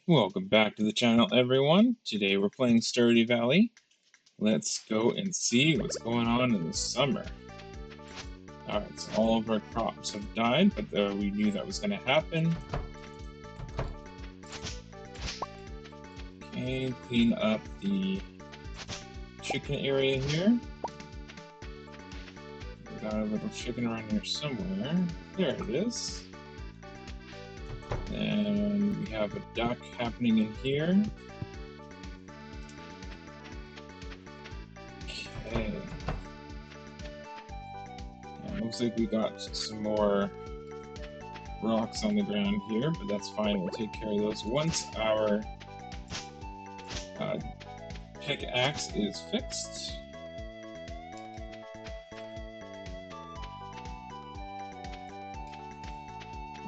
Welcome back to the channel, everyone. Today we're playing Stardew Valley. Let's go and see what's going on in the summer. Alright, so all of our crops have died, but we knew that was going to happen. Okay, clean up the chicken area here. We got a little chicken around here somewhere. There it is. And we have a duck happening in here. Okay. Looks like we got some more rocks on the ground here, but that's fine. We'll take care of those once our pickaxe is fixed.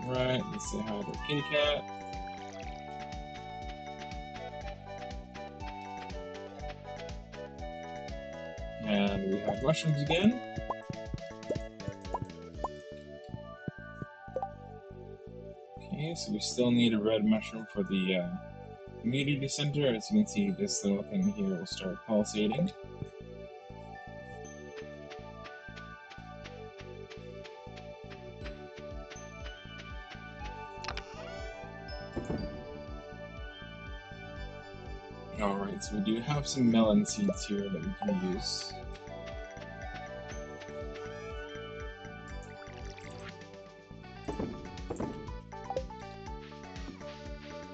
Right, let's say hi to our kitty cat. And we have mushrooms again. Okay, so we still need a red mushroom for the community center. As you can see, this little thing here will start pulsating. Alright, so we do have some melon seeds here that we can use.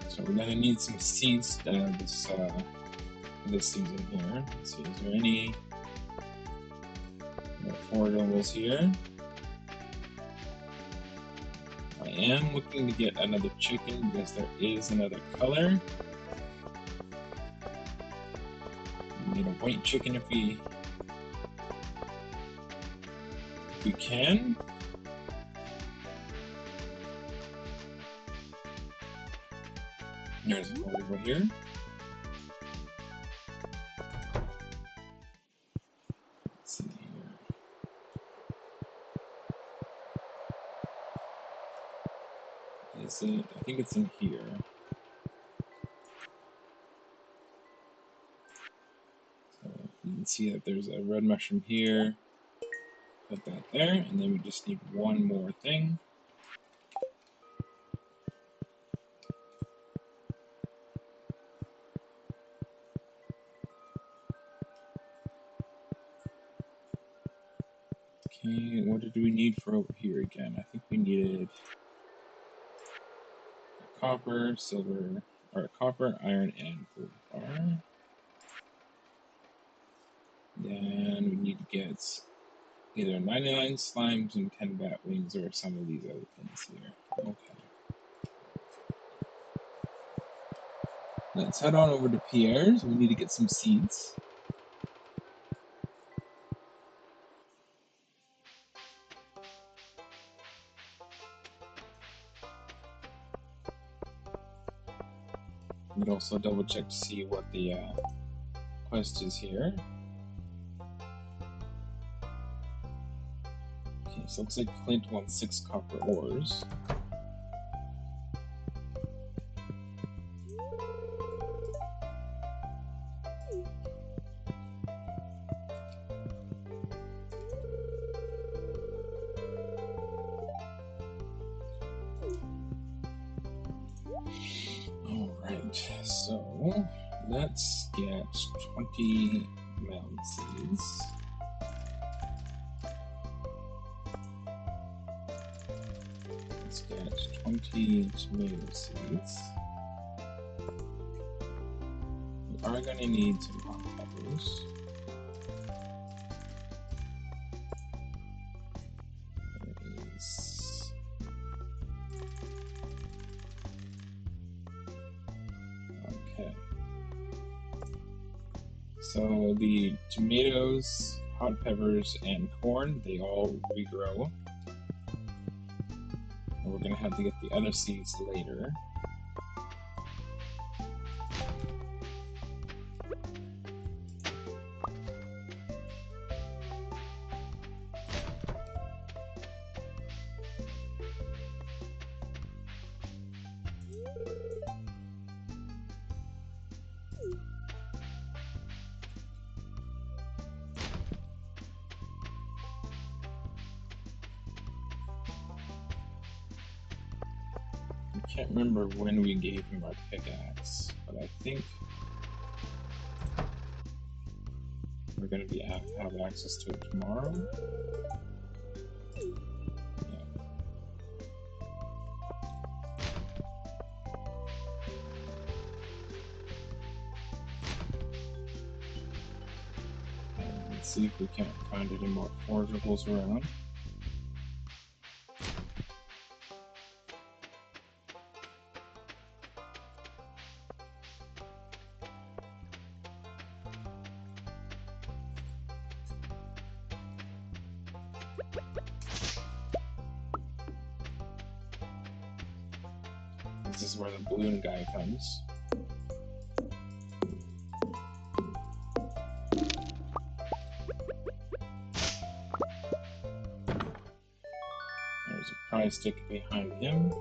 So we're gonna need some seeds this season here. Let's see, is there any affordables here? I am looking to get another chicken because there is another color. We need a white chicken if we can. There's a over here. Let's see here. Is it? I think it's in here. So you can see that there's a red mushroom here. Put that there, and then we just need one more thing. Okay, what did we need for over here again? I think we needed copper, silver, or copper, iron, and gold bar. Then we need to get either 99 slimes and 10 bat wings or some of these other things here. Okay. Let's head on over to Pierre's. We need to get some seeds. We'd also double check to see what the quest is here. Okay, so it looks like Clint wants 6 copper ores. Alright, so let's get 20 melon seeds. Let's get 20 tomato seeds. We are going to need some hot peppers. There is... Okay. So the tomatoes, hot peppers, and corn, they all regrow. And we're going to have to get the other seeds later. Can't remember when we gave him our pickaxe, but I think we're going to be have access to it tomorrow. Yeah. Let's see if we can't find any more forgeables around. This is where the balloon guy comes. There's a prize stick behind him.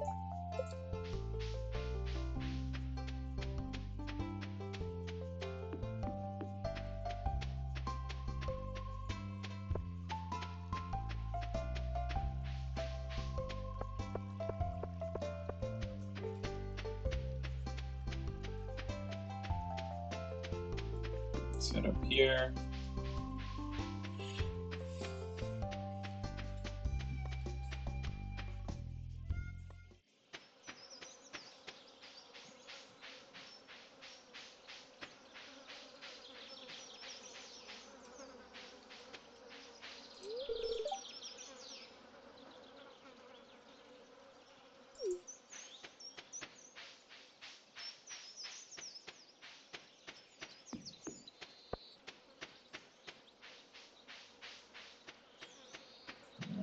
Let's head up here.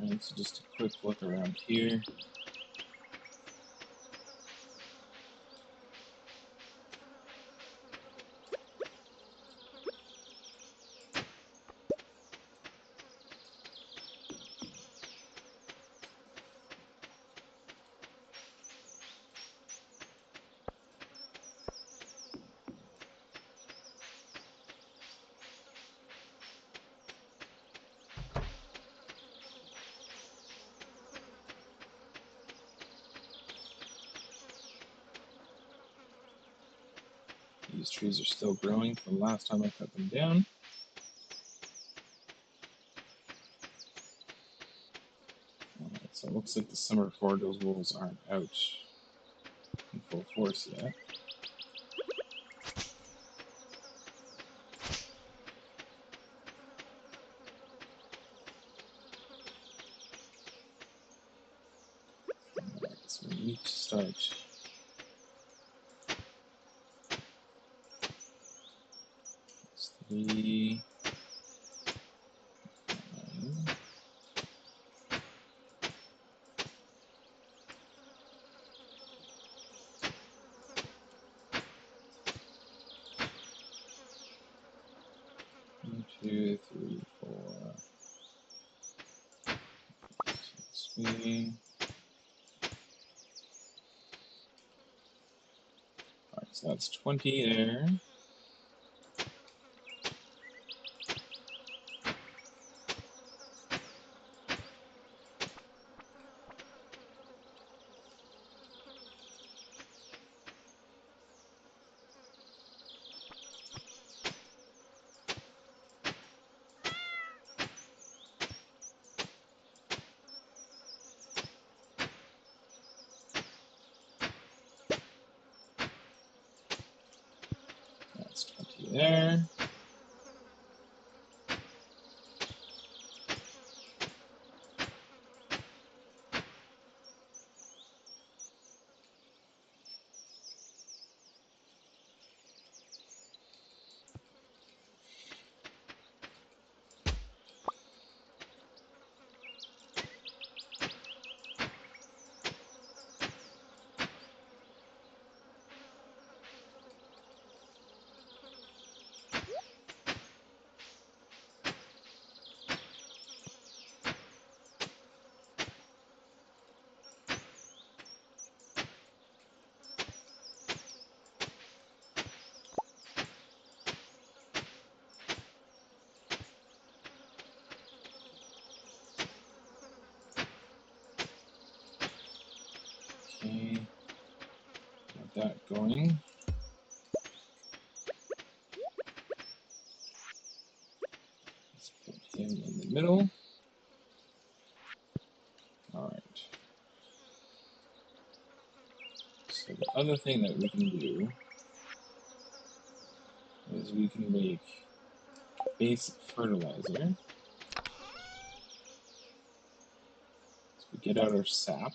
Alright, so just a quick look around here. These trees are still growing from last time I cut them down. Alright, so it looks like the summer forgeables aren't out in full force yet. Alright, so we need to start three, 9, 1, 2, 3, 4, 6, 3. Alright, so that's 20 there. That's 20 there. Get that going. Let's put him in the middle. Alright. So the other thing that we can do is we can make basic fertilizer. So we get out our sap.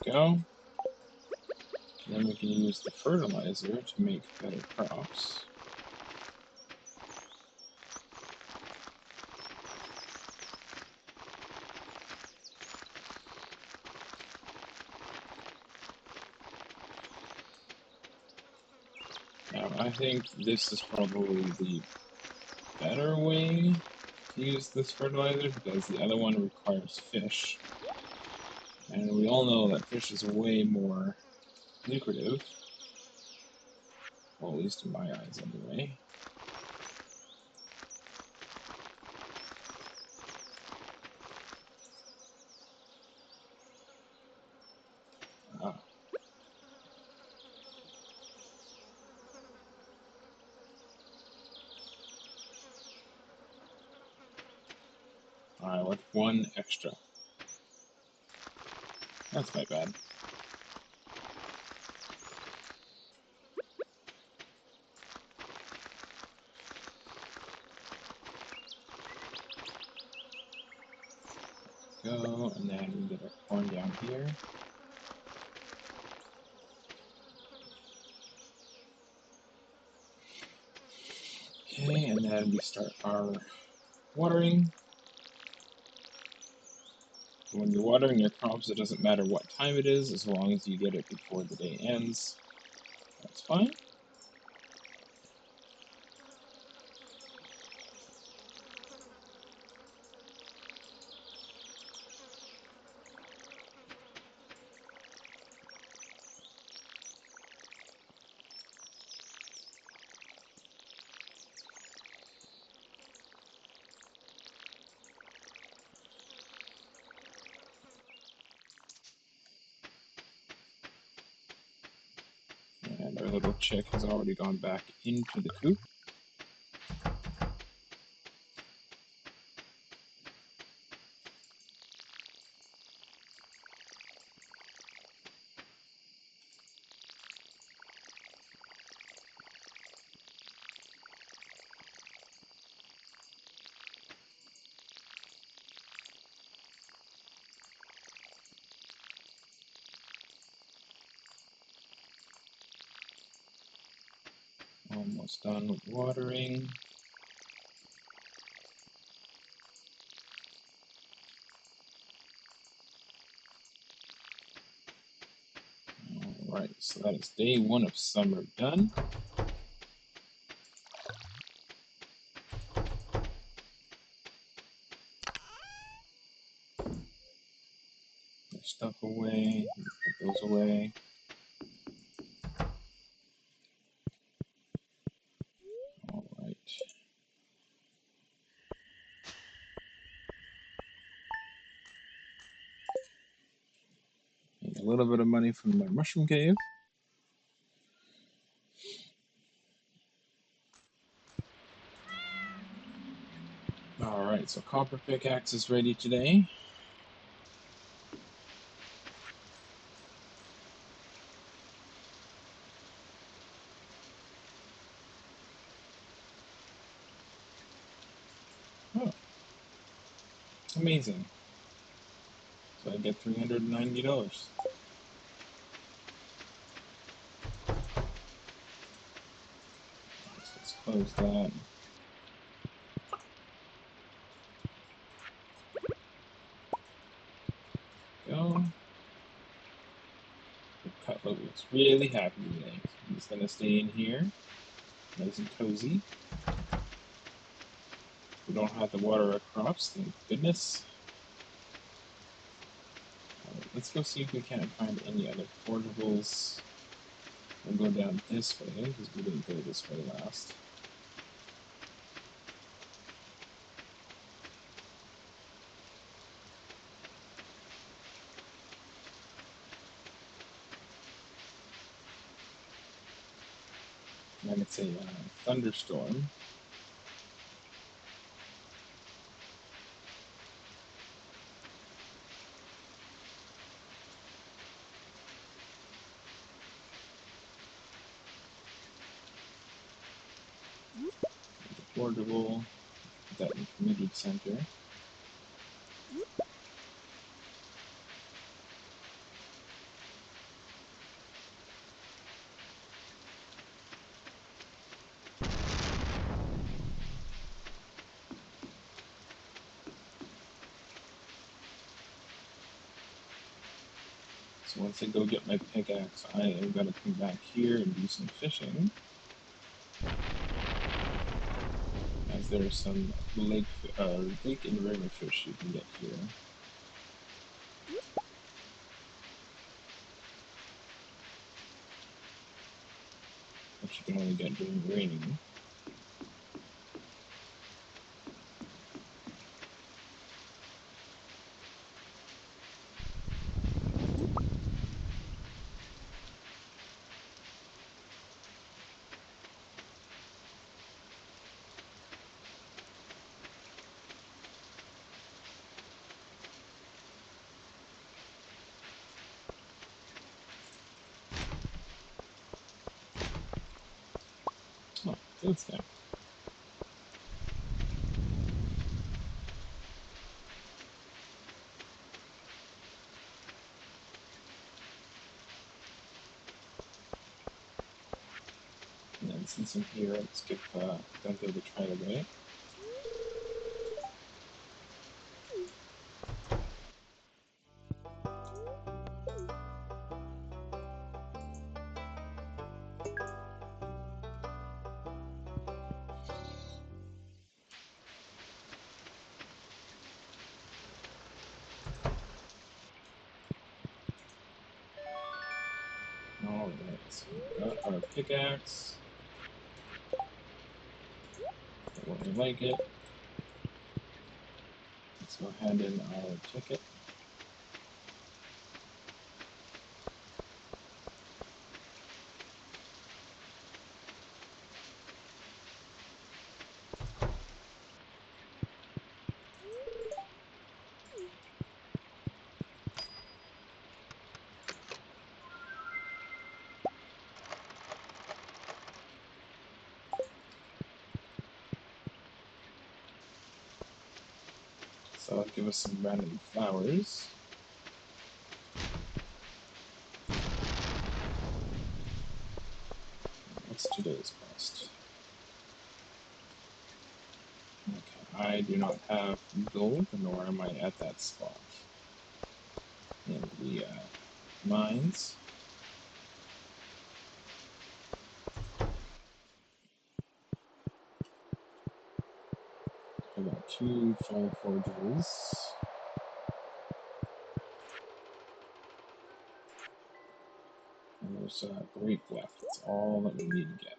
Go. Then we can use the fertilizer to make better crops. Now, I think this is probably the better way to use this fertilizer because the other one requires fish. And we all know that fish is way more lucrative. Well, at least in my eyes, anyway. Ah. Alright, with one extra. That's not bad. Go, and then we get our corn down here. Okay, and then we start our watering. When you're watering your crops, it doesn't matter what time it is, as long as you get it before the day ends. That's fine. And our little chick has already gone back into the coop. Almost done with watering. Alright, so that is day one of summer done. Put stuff away, put those away. Alright. A little bit of money from my mushroom cave. Alright, so copper pickaxe is ready today. Oh, amazing. So I get $390. So let's close that. Go. The cutlet looks really happy today. So he's gonna stay in here, nice and cozy. We don't have to water our crops, thank goodness. Alright, let's go see if we can't find any other because we'll go down this way because we didn't go this way last. And it's a thunderstorm. The portable, put that in the community center. So once I go get my pickaxe, I am going to come back here and do some fishing. As there are some lake and river fish you can get here. Which you can only get during raining. Oh, that's nice. And then since I'm here, let's skip down to the Trilobite. Alright, so we got our pickaxe. Where I like it. Let's go hand in our ticket. So that'll give us some random flowers. What's today's quest? Okay, I do not have gold, nor am I at that spot in the mines. I got 2 fire forges. And there's a grape left. That's all that we need to get.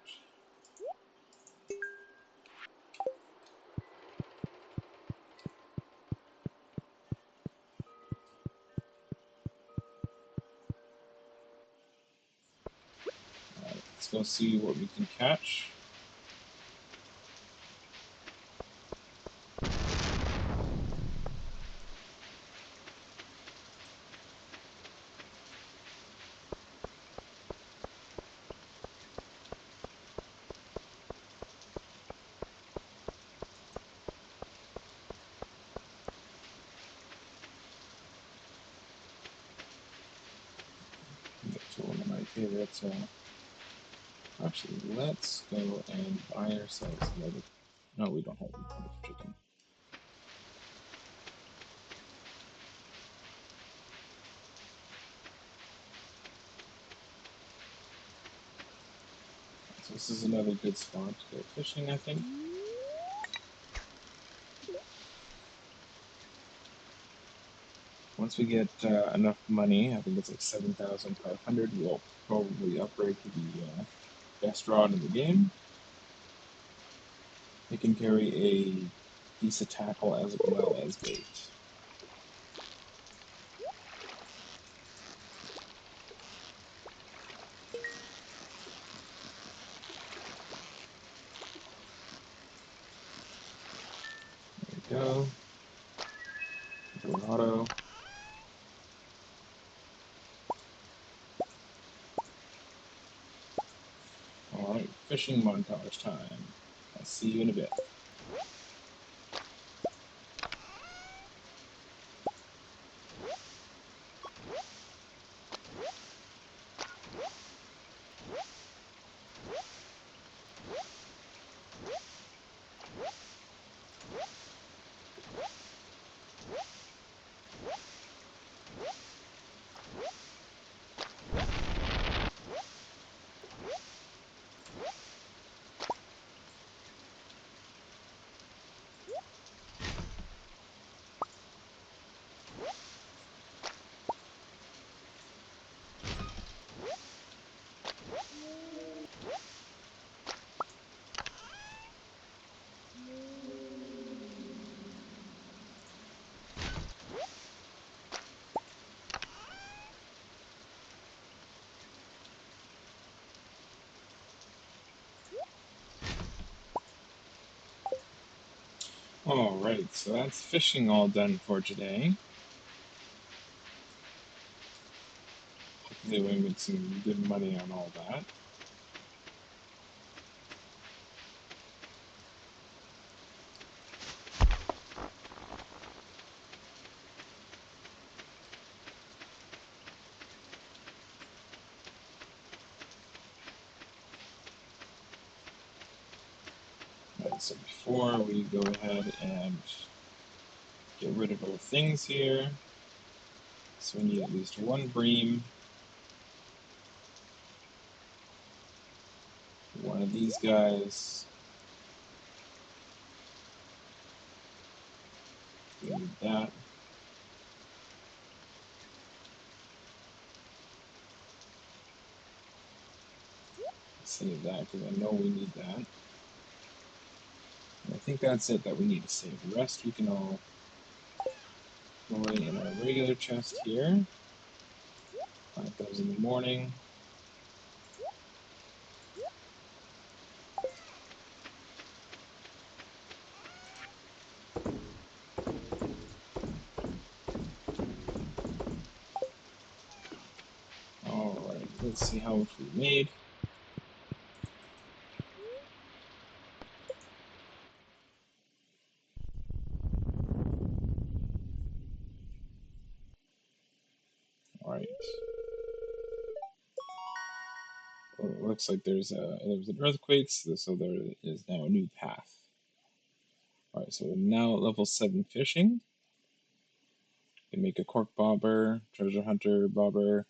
Alright, let's go see what we can catch. Get to one of my favorites. Actually, let's go and buy ourselves another. No, we don't have enough chicken. So this is another good spot to go fishing, I think. Once we get enough money, I think it's like 7,500, we'll probably upgrade to the best rod in the game. It can carry a piece of tackle as well as bait. There we go. Do an auto. Alright, fishing montage time. I'll see you in a bit. Alright, so that's fishing all done for today. Hopefully we make some good money on all that. Alright, so before we go ahead and get rid of our things here, so we need at least one bream, one of these guys, we need that. Save that because I know we need that. And I think that's it that we need to save. The rest we can all throw away in our regular chest here. Plant those in the morning. Alright, let's see how much we made. Alright. Well, it looks like there was an earthquake, so there is now a new path. Alright, so we're now at level 7 fishing. We can make a cork bobber, treasure hunter bobber.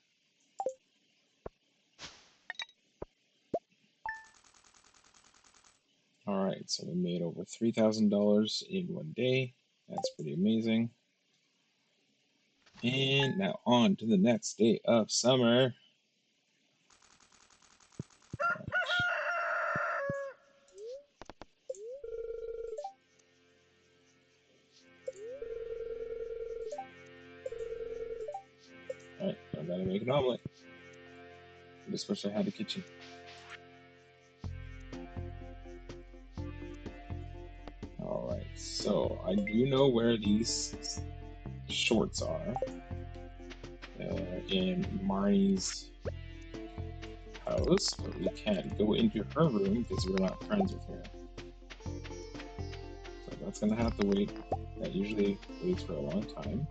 Alright, so we made over $3,000 in one day. That's pretty amazing. And now on to the next day of summer. Alright, I gotta make an omelet. I just wish I had a kitchen. Alright, so I do know where these shorts are. In Marnie's house, but we can't go into her room because we're not friends with her. So that's gonna have to wait. That usually waits for a long time.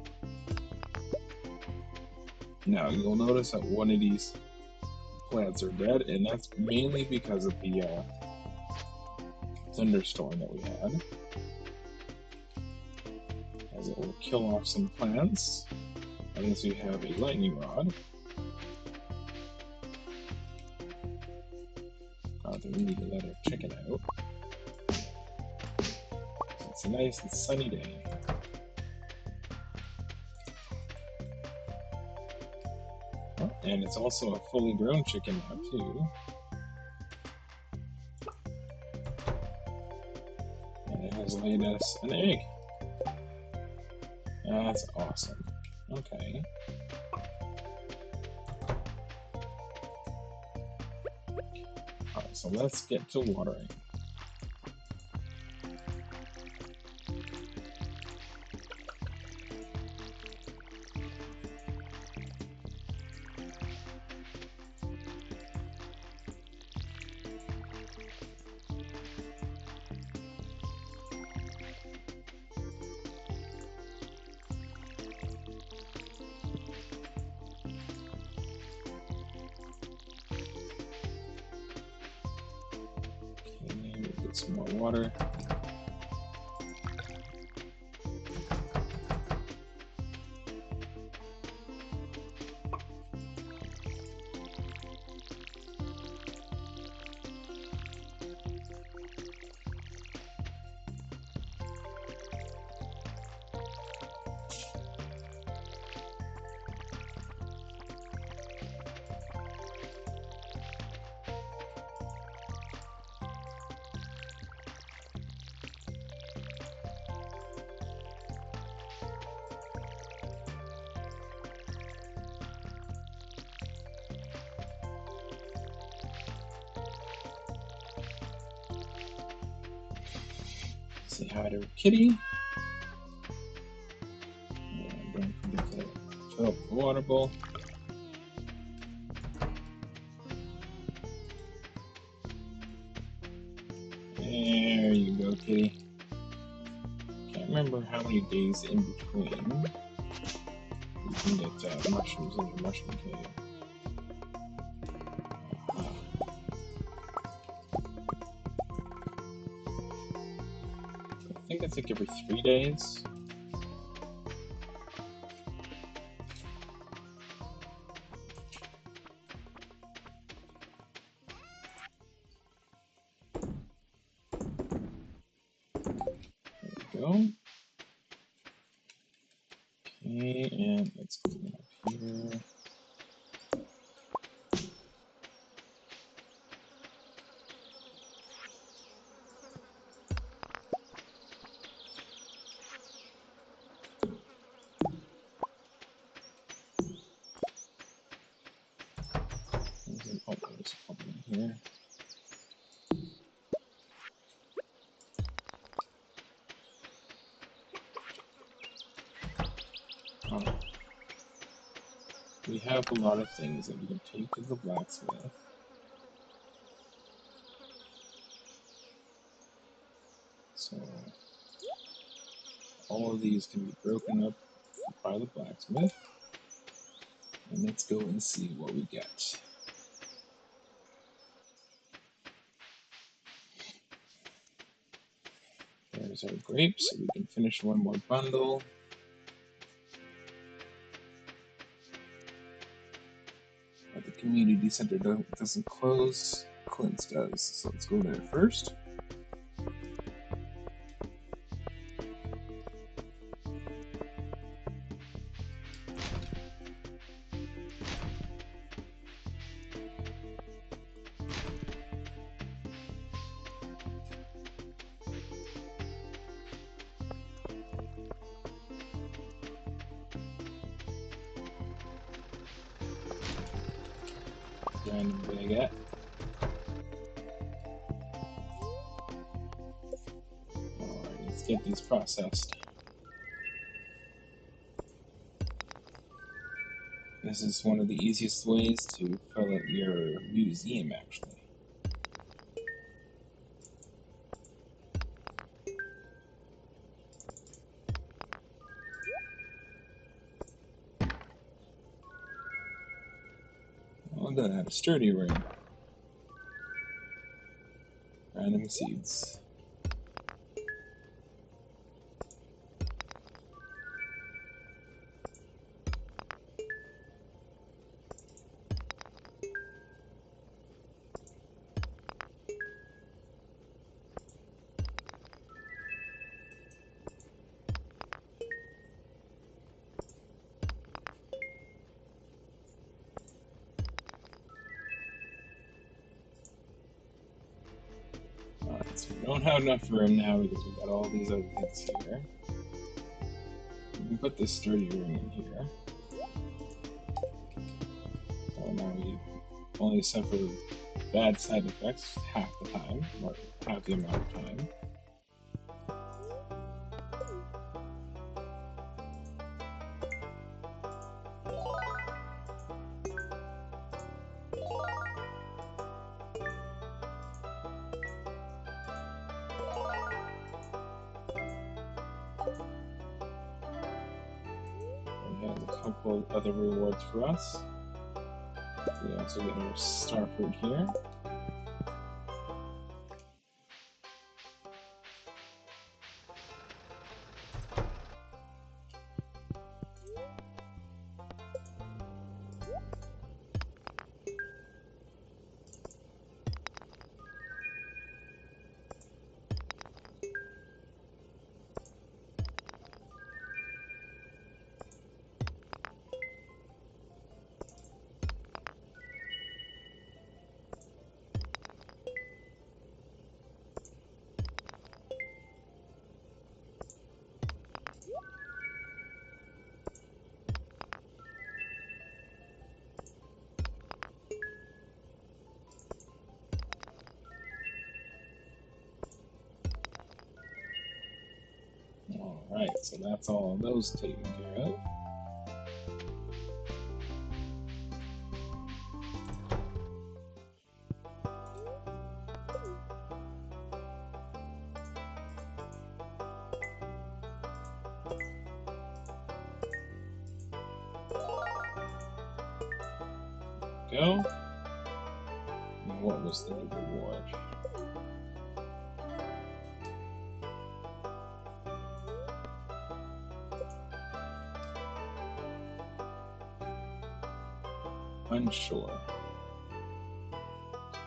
Now you'll notice that one of these plants are dead, and that's mainly because of the thunderstorm that we had, as it will kill off some plants. Unless we have a lightning rod. I think we need to let our chicken out. It's a nice and sunny day. And it's also a fully grown chicken now, too. And it has laid us an egg. That's awesome. Okay. Alright, so let's get to watering. Okay, we'll get some more water. Say hi to Kitty. And don't forget to fill up the water bowl. There you go, Kitty. Can't remember how many days in between you can get mushrooms in the mushroom cave. I think it's like every 3 days. There we go. Okay, and let's clean up here. Oh, there's a couple in here. Oh, we have a lot of things that we can take to the blacksmith. So all of these can be broken up by the blacksmith. And let's go and see what we get. There's our grapes, so we can finish one more bundle. But the community center doesn't close. Clint's does, so let's go there first. Random baguette. Alright, let's get these processed. This is one of the easiest ways to fill out your museum, actually. Oh, good, I have a sturdy ring. Random seeds. So we don't have enough room now because we've got all these other things here. We can put this sturdy ring in here. So now we only suffer bad side effects half the time, or half the amount of time. And has a couple other rewards for us. We also get our star fruit here. Alright, so that's all of those taken care of. Go. And what was the reward? Unsure.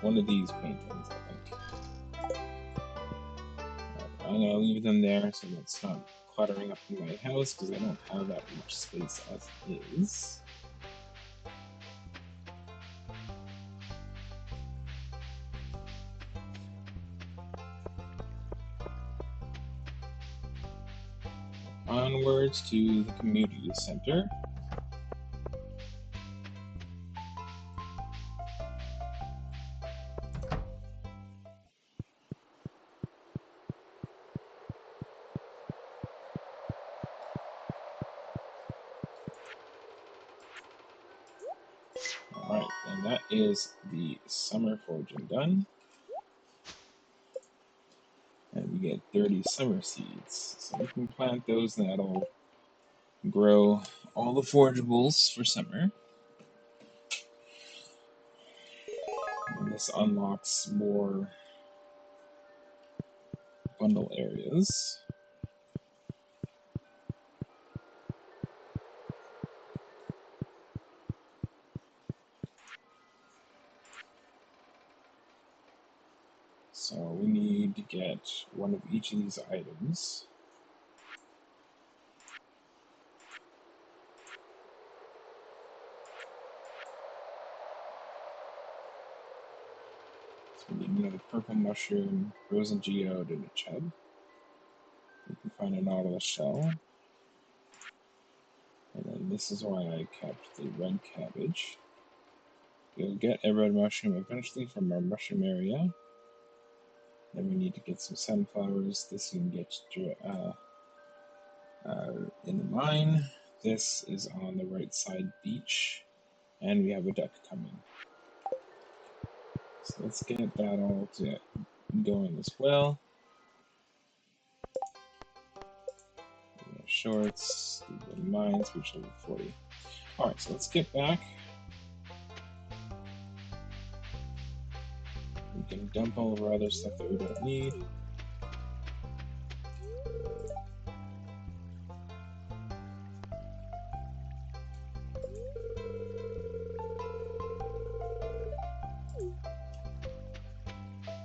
One of these paintings, I think. I'm gonna leave them there so it's not cluttering up in my house because I don't have that much space as is. Onwards to the community center. Alright, and that is the summer foraging done. And we get 30 summer seeds. So we can plant those and that'll grow all the forageables for summer. And this unlocks more bundle areas. So we need to get one of each of these items. So we need another purple mushroom, frozen geode, and a chub. We can find a nautilus shell. And then this is why I kept the red cabbage. We'll get a red mushroom eventually from our mushroom area. Then we need to get some sunflowers. This you can get in the mine. This is on the right side beach. And we have a duck coming. So let's get that all going as well. Shorts, the mines, reach level 40. Alright, so let's get back. We can dump all of our other stuff that we don't need.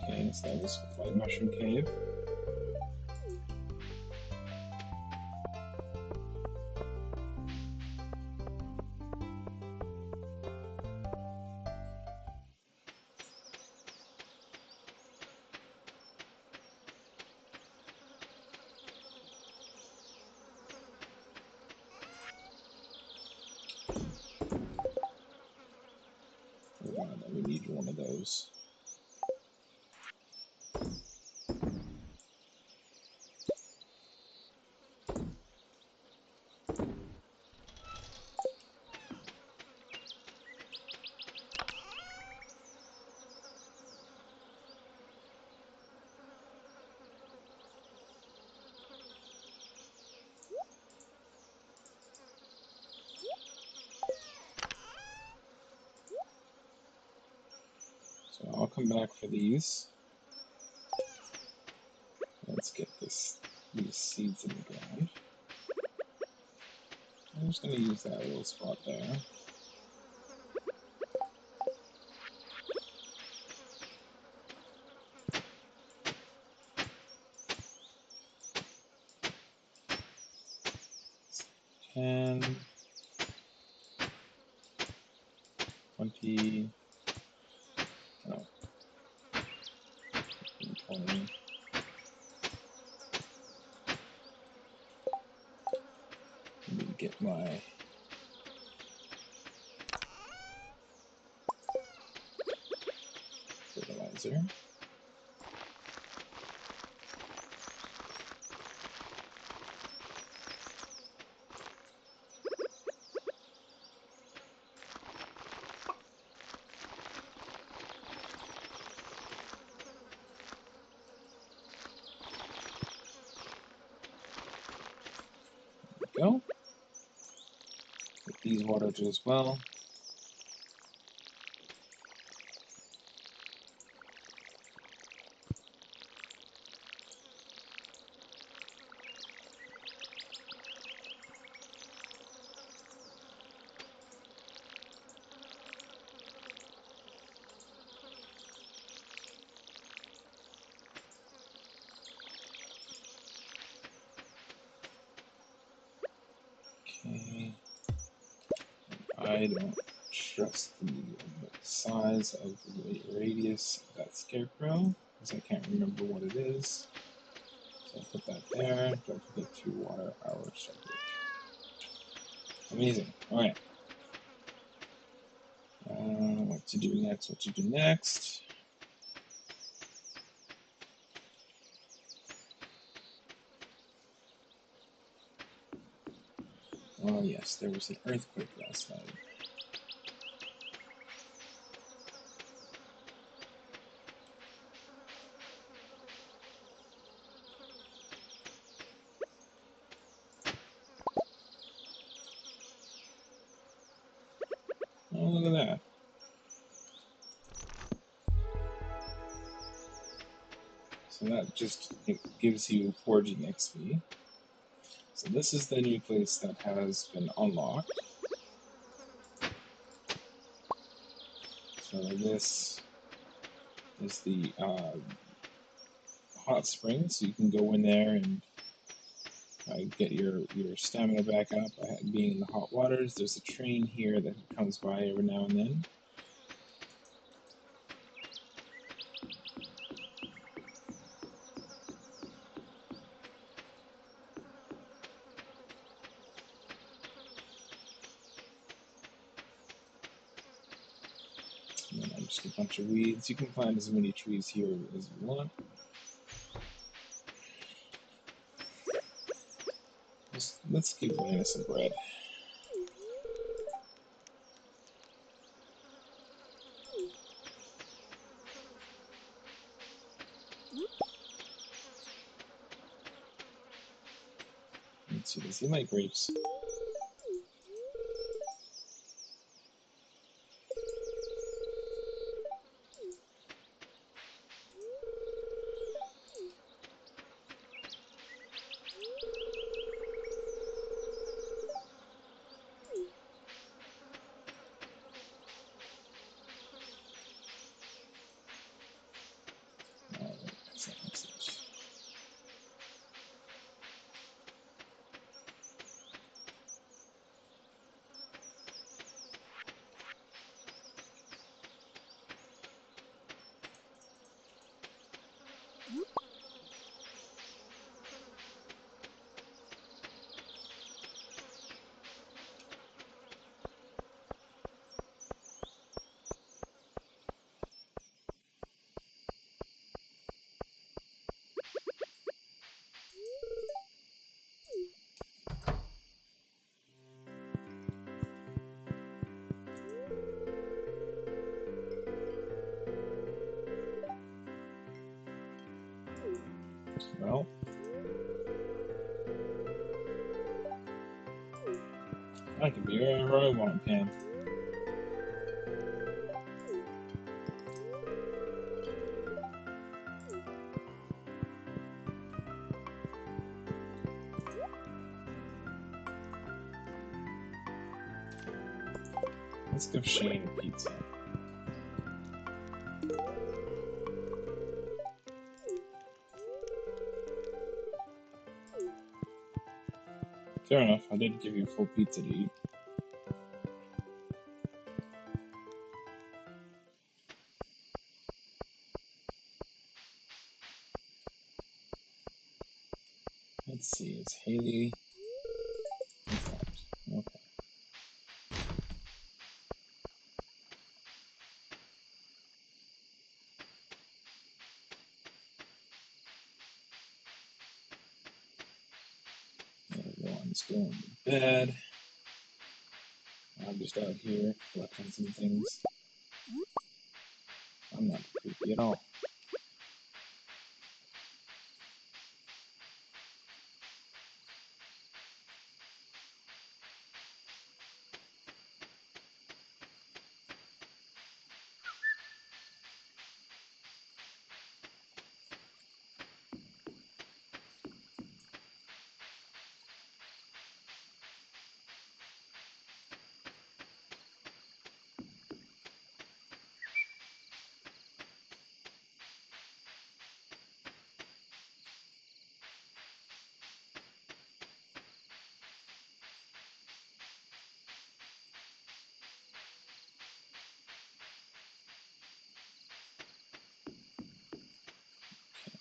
Okay, so that was White Mushroom Cave. we need one of those. So I'll come back for these. Let's get these seeds in the ground. I'm just going to use that little spot there. And 20, no, 20. Let me get my fertilizer. Go. Get these watered as well. Okay. I don't trust the size of the radius of that scarecrow because I can't remember what it is. So I'll put that there. Don't forget to water our starter. Amazing. All right. What to do next? What to do next? Oh yes, there was an earthquake last night. Oh, look at that. So that just gives you foraging XP. So this is the new place that has been unlocked. So this is the hot spring, so you can go in there and get your stamina back up by being in the hot waters. There's a train here that comes by every now and then. And then just a bunch of weeds. You can plant as many trees here as you want. Let's give Lena some bread. Let's see, does he like grapes? Alright, excellent, excellent. Well, I can be wherever I want, Pam. Let's give Shane a pizza. Fair enough, I did give you a full pizza to eat. Let's see, it's Haley informed. Okay. Everyone's going to bed. I'm just out here collecting some things. I'm not creepy at all.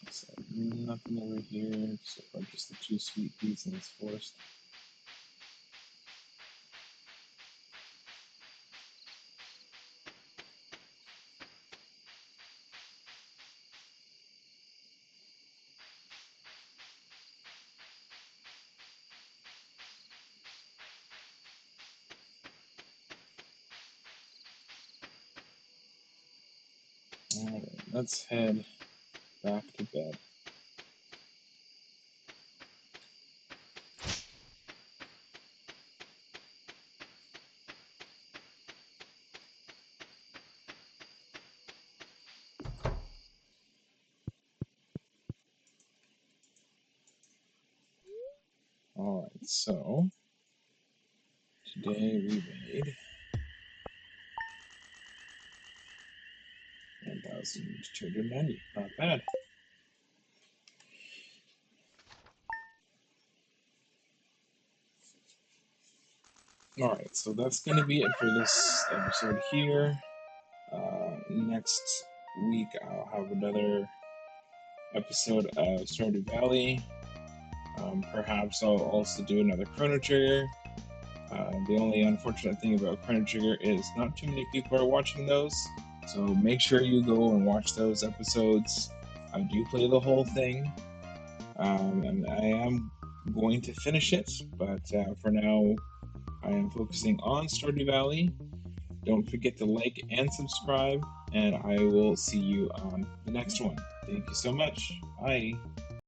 So nothing over here, so far just the 2 sweet peas in this forest. Alright, let's head back to bed. Alright, so today we made 1,290. Not bad. Alright, so that's going to be it for this episode here. Next week I'll have another episode of Stardew Valley. Perhaps I'll also do another Chrono Trigger. The only unfortunate thing about Chrono Trigger is not too many people are watching those, so make sure you go and watch those episodes. I do play the whole thing, and I am going to finish it, but for now, I am focusing on Stardew Valley. Don't forget to like and subscribe, and I will see you on the next one. Thank you so much. Bye.